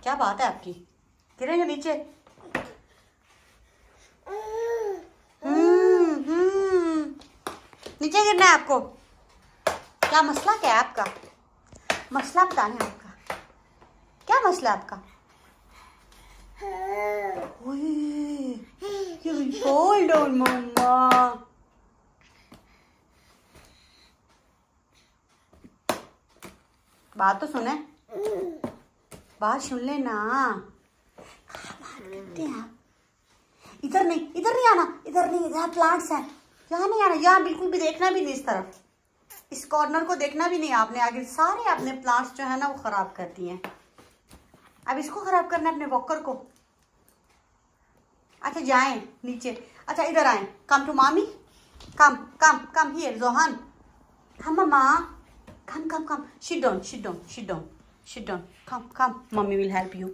क्या बात है आपकी? गिरेंगे नीचे। नीचे गिरना है आपको? क्या मसला क्या है आपका? मसला बताएं आपका, क्या मसला है आपका? Hold on mamma. बात तो सुने, बात सुन लेना। बात करते हैं आप। इधर नहीं आना, इधर नहीं, यहाँ प्लांट्स हैं, यहाँ नहीं आना, यहाँ बिल्कुल भी देखना भी नहीं, इस तरफ, इस कॉर्नर को देखना भी नहीं आपने। आगे सारे आपने प्लांट्स जो है ना वो खराब कर दिए हैं। अब इसको खराब करना है, अपने वॉकर को। अच्छा जाएं नीचे, अच्छा इधर आए, कम टू मामी, come come come here Johan, come मम्मा, come come come, sit down, sit down, sit down, sit down, come, mommy will help you,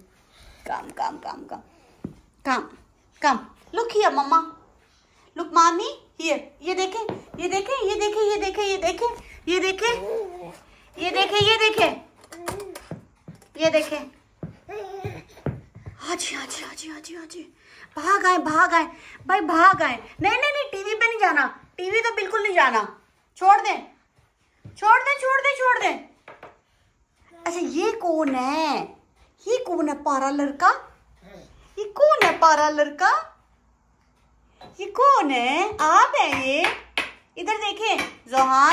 come, look here mama, look mommy here, ये देखें, ये देखें, ये देखें, ये देखें, ये देखें, ये देखें, ये देखें, ये देखें, ये देखें, हाजी हाजी हाजी हाजी हाजी, भाग आए भाई, भाग आए। नहीं टीवी पे नहीं जाना, टीवी तो बिल्कुल नहीं जाना, छोड़ दें। अच्छा ये कौन है? ये कौन है पारा लड़का? ये कौन है पारा लड़का? ये कौन है? आप है ये? इधर देखें जोहान।